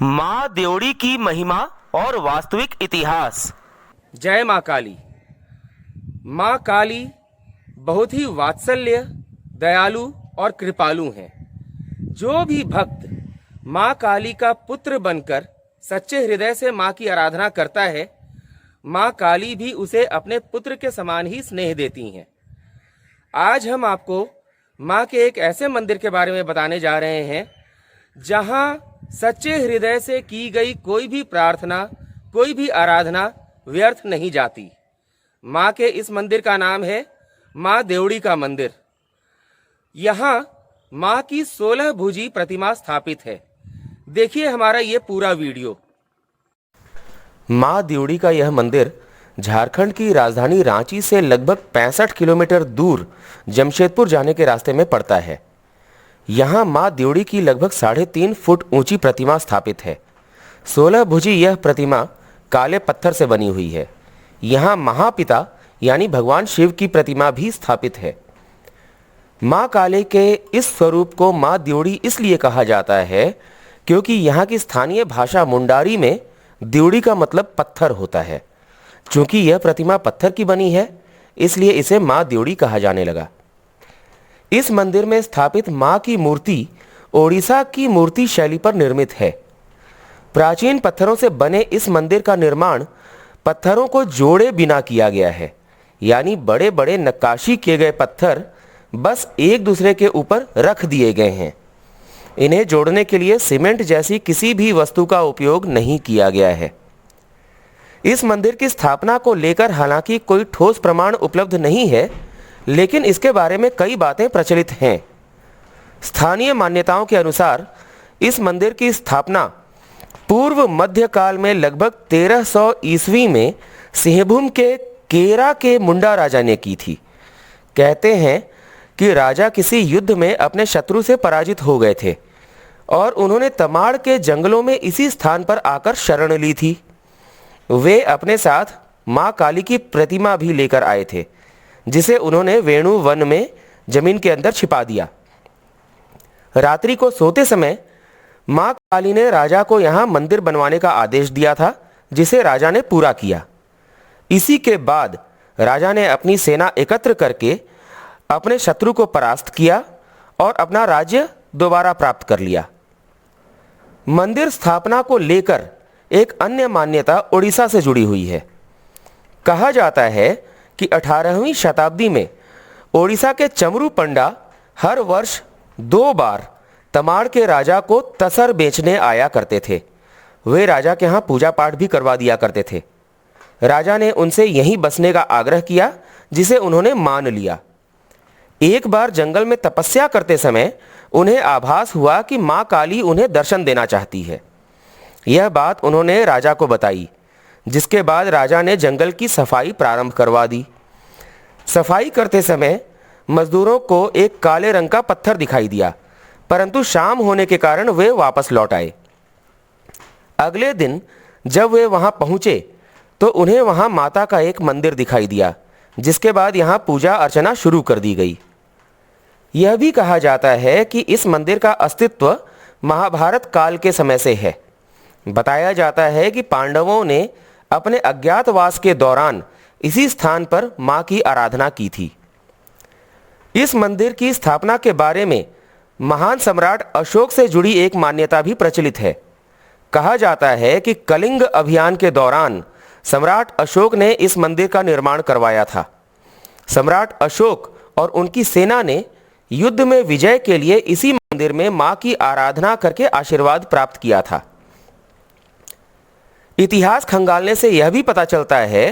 माँ देवड़ी की महिमा और वास्तविक इतिहास। जय माँ काली। माँ काली बहुत ही वात्सल्य, दयालु और कृपालु हैं। जो भी भक्त माँ काली का पुत्र बनकर सच्चे हृदय से माँ की आराधना करता है, माँ काली भी उसे अपने पुत्र के समान ही स्नेह देती हैं। आज हम आपको माँ के एक ऐसे मंदिर के बारे में बताने जा रहे हैं जहाँ सच्चे हृदय से की गई कोई भी प्रार्थना, कोई भी आराधना व्यर्थ नहीं जाती। माँ के इस मंदिर का नाम है माँ देवड़ी का मंदिर। यहाँ माँ की 16 भुजी प्रतिमा स्थापित है। देखिए हमारा ये पूरा वीडियो। माँ देवड़ी का यह मंदिर झारखंड की राजधानी रांची से लगभग 65 किलोमीटर दूर जमशेदपुर जाने के रास्ते में पड़ता है। यहाँ माँ देवड़ी की लगभग 3.5 फुट ऊंची प्रतिमा स्थापित है। 16 भुजी यह प्रतिमा काले पत्थर से बनी हुई है। यहाँ महापिता यानी भगवान शिव की प्रतिमा भी स्थापित है। माँ काली के इस स्वरूप को माँ देवड़ी इसलिए कहा जाता है क्योंकि यहाँ की स्थानीय भाषा मुंडारी में देवड़ी का मतलब पत्थर होता है। चूँकि यह प्रतिमा पत्थर की बनी है, इसलिए इसे माँ देवड़ी कहा जाने लगा। इस मंदिर में स्थापित माँ की मूर्ति ओडिशा की मूर्ति शैली पर निर्मित है। प्राचीन पत्थरों से बने इस मंदिर का निर्माण पत्थरों को जोड़े बिना किया गया है, यानी बड़े बड़े नक्काशी किए गए पत्थर बस एक दूसरे के ऊपर रख दिए गए हैं। इन्हें जोड़ने के लिए सीमेंट जैसी किसी भी वस्तु का उपयोग नहीं किया गया है। इस मंदिर की स्थापना को लेकर हालांकि कोई ठोस प्रमाण उपलब्ध नहीं है, लेकिन इसके बारे में कई बातें प्रचलित हैं। स्थानीय मान्यताओं के अनुसार इस मंदिर की स्थापना पूर्व मध्यकाल में लगभग 1300 ईस्वी में सिंहभूम के केरा के मुंडा राजा ने की थी। कहते हैं कि राजा किसी युद्ध में अपने शत्रु से पराजित हो गए थे और उन्होंने तमाड़ के जंगलों में इसी स्थान पर आकर शरण ली थी। वे अपने साथ माँ काली की प्रतिमा भी लेकर आए थे, जिसे उन्होंने वेणु वन में जमीन के अंदर छिपा दिया। रात्रि को सोते समय माँ काली ने राजा को यहाँ मंदिर बनवाने का आदेश दिया था, जिसे राजा ने पूरा किया। इसी के बाद राजा ने अपनी सेना एकत्र करके अपने शत्रु को परास्त किया और अपना राज्य दोबारा प्राप्त कर लिया। मंदिर स्थापना को लेकर एक अन्य मान्यता उड़ीसा से जुड़ी हुई है। कहा जाता है कि 18वीं शताब्दी में ओडिशा के चमरू पंडा हर वर्ष 2 बार तमाड़ के राजा को तसर बेचने आया करते थे। वे राजा के यहाँ पूजा पाठ भी करवा दिया करते थे। राजा ने उनसे यहीं बसने का आग्रह किया, जिसे उन्होंने मान लिया। एक बार जंगल में तपस्या करते समय उन्हें आभास हुआ कि माँ काली उन्हें दर्शन देना चाहती है। यह बात उन्होंने राजा को बताई, जिसके बाद राजा ने जंगल की सफाई प्रारंभ करवा दी। सफाई करते समय मजदूरों को एक काले रंग का पत्थर दिखाई दिया, परंतु शाम होने के कारण वे वापस लौट आए। अगले दिन जब वे वहां पहुंचे तो उन्हें वहां माता का एक मंदिर दिखाई दिया, जिसके बाद यहां पूजा अर्चना शुरू कर दी गई। यह भी कहा जाता है कि इस मंदिर का अस्तित्व महाभारत काल के समय से है। बताया जाता है कि पांडवों ने अपने अज्ञातवास के दौरान इसी स्थान पर मां की आराधना की थी। इस मंदिर की स्थापना के बारे में महान सम्राट अशोक से जुड़ी एक मान्यता भी प्रचलित है। कहा जाता है कि कलिंग अभियान के दौरान सम्राट अशोक ने इस मंदिर का निर्माण करवाया था। सम्राट अशोक और उनकी सेना ने युद्ध में विजय के लिए इसी मंदिर में मां की आराधना करके आशीर्वाद प्राप्त किया था। इतिहास खंगालने से यह भी पता चलता है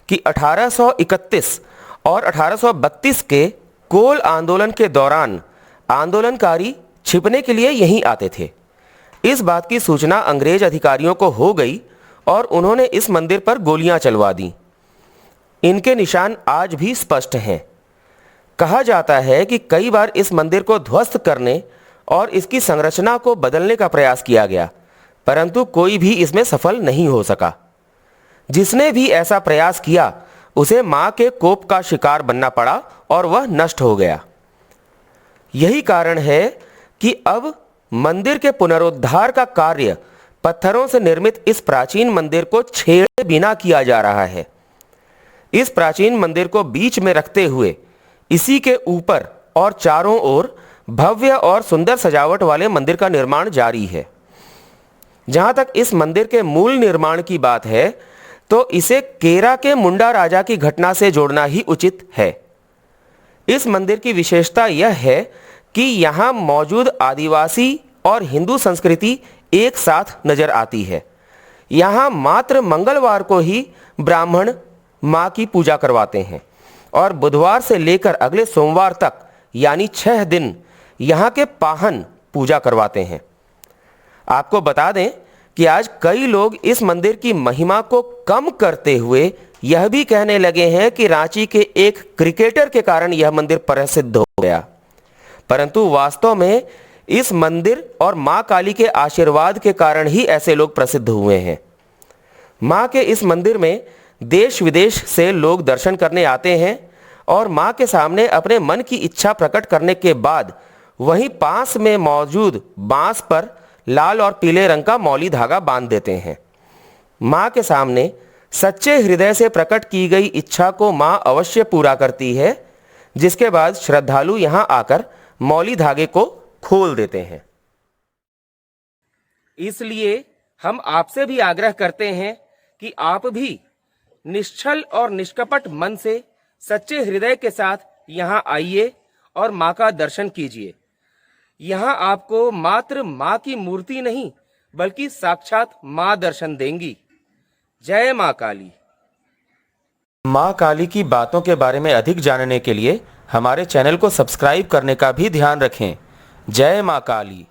कि 1831 और 1832 के कोल आंदोलन के दौरान आंदोलनकारी छिपने के लिए यहीं आते थे। इस बात की सूचना अंग्रेज अधिकारियों को हो गई और उन्होंने इस मंदिर पर गोलियां चलवा दी। इनके निशान आज भी स्पष्ट हैं। कहा जाता है कि कई बार इस मंदिर को ध्वस्त करने और इसकी संरचना को बदलने का प्रयास किया गया, परंतु कोई भी इसमें सफल नहीं हो सका। जिसने भी ऐसा प्रयास किया उसे मां के कोप का शिकार बनना पड़ा और वह नष्ट हो गया। यही कारण है कि अब मंदिर के पुनरुद्धार का कार्य पत्थरों से निर्मित इस प्राचीन मंदिर को छेड़े बिना किया जा रहा है। इस प्राचीन मंदिर को बीच में रखते हुए इसी के ऊपर और चारों ओर भव्य और सुंदर सजावट वाले मंदिर का निर्माण जारी है। जहां तक इस मंदिर के मूल निर्माण की बात है तो इसे केरा के मुंडा राजा की घटना से जोड़ना ही उचित है। इस मंदिर की विशेषता यह है कि यहां मौजूद आदिवासी और हिंदू संस्कृति एक साथ नजर आती है। यहां मात्र मंगलवार को ही ब्राह्मण मां की पूजा करवाते हैं और बुधवार से लेकर अगले सोमवार तक यानी 6 दिन यहां के पाहन पूजा करवाते हैं। आपको बता दें कि आज कई लोग इस मंदिर की महिमा को कम करते हुए यह भी कहने लगे हैं कि रांची के एक क्रिकेटर के कारण यह मंदिर प्रसिद्ध हो गया, परंतु वास्तव में इस मंदिर और मां काली के आशीर्वाद के कारण ही ऐसे लोग प्रसिद्ध हुए हैं। मां के इस मंदिर में देश विदेश से लोग दर्शन करने आते हैं और मां के सामने अपने मन की इच्छा प्रकट करने के बाद वहीं पास में मौजूद बांस पर लाल और पीले रंग का मौली धागा बांध देते हैं। मां के सामने सच्चे हृदय से प्रकट की गई इच्छा को मां अवश्य पूरा करती है, जिसके बाद श्रद्धालु यहां आकर मौली धागे को खोल देते हैं। इसलिए हम आपसे भी आग्रह करते हैं कि आप भी निश्चल और निष्कपट मन से सच्चे हृदय के साथ यहाँ आइए और माँ का दर्शन कीजिए। यहाँ आपको मात्र माँ की मूर्ति नहीं बल्कि साक्षात माँ दर्शन देंगी। जय माँ काली। मां काली की बातों के बारे में अधिक जानने के लिए हमारे चैनल को सब्सक्राइब करने का भी ध्यान रखें। जय मां काली।